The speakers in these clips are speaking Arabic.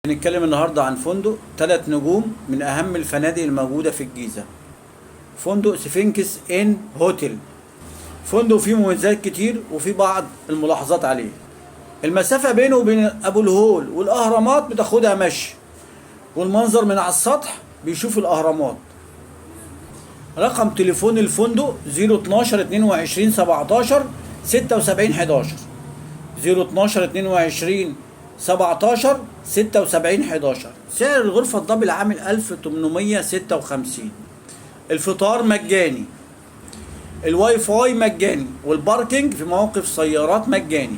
هنتكلم النهارده عن فندق 3 نجوم من اهم الفنادق الموجوده في الجيزه. فندق سفنكس ان هوتيل. فندق فيه مميزات كتير وفي بعض الملاحظات عليه. المسافه بينه وبين ابو الهول والاهرامات بتاخدها مشي، والمنظر من على السطح بيشوف الاهرامات. رقم تليفون الفندق 012 22 17 76 11 012 22 17 76 11. سعر الغرفة الدبل عامل 1856. الفطار مجاني، الواي فاي مجاني، والباركينج في مواقف سيارات مجاني.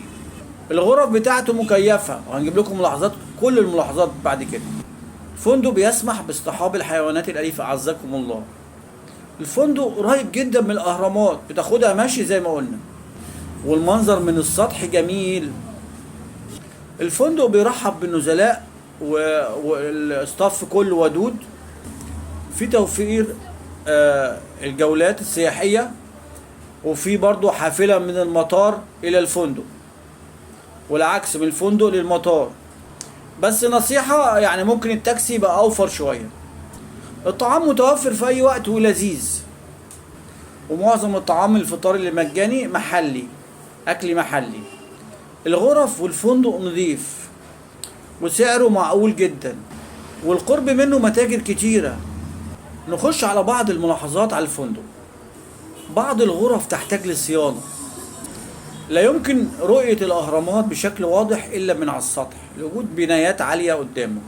الغرف بتاعته مكيفة، وهنجيب لكم ملاحظات، كل الملاحظات بعد كده. الفندق بيسمح باصطحاب الحيوانات الأليفة أعزكم الله. الفندق قريب جدا من الأهرامات، بتاخدها ماشي زي ما قلنا، والمنظر من السطح جميل. الفندق بيرحب بالنزلاء والستاف كله ودود. في توفير الجولات السياحية، وفي برضو حافلة من المطار إلى الفندق، والعكس من الفندق للمطار. بس نصيحة، يعني ممكن التاكسي يبقى أوفر شوية. الطعام متوفر في أي وقت ولذيذ، ومعظم الطعام الفطار اللي مجاني محلي، أكل محلي. الغرف والفندق نظيف وسعره معقول جدا، والقرب منه متاجر كتيرة. نخش على بعض الملاحظات على الفندق. بعض الغرف تحتاج لصيانة، لا يمكن رؤية الأهرامات بشكل واضح إلا من على السطح لوجود بنايات عالية قدامه.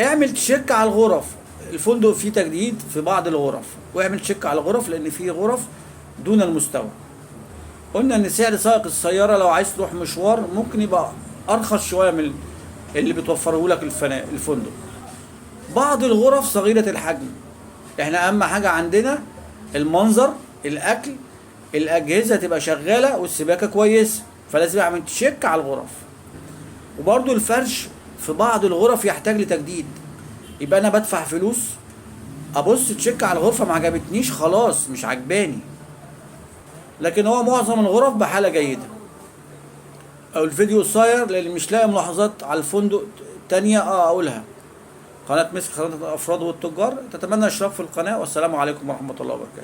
اعمل تشيك على الغرف. الفندق فيه تجديد في بعض الغرف، واعمل تشيك على الغرف لأن فيه غرف دون المستوى. قلنا ان سعر سائق السيارة لو عايز تروح مشوار ممكن يبقى ارخص شوية من اللي بتوفره لك الفندق. بعض الغرف صغيرة الحجم. احنا اهم حاجة عندنا المنظر، الاكل، الاجهزة تبقى شغالة والسباكة كويسة، فلازم اعمل تشيك على الغرف. وبرضو الفرش في بعض الغرف يحتاج لتجديد، يبقى انا بدفع فلوس ابص تشيك على الغرفة ما عجبتنيش خلاص مش عجباني. لكن هو معظم الغرف بحالة جيدة. او الفيديو قصير لان مش لاقي ملاحظات على الفندق تانية اقولها. قناة مسك، قناة الافراد والتجار، تتمنى الاشتراك في القناة، والسلام عليكم ورحمة الله وبركاته.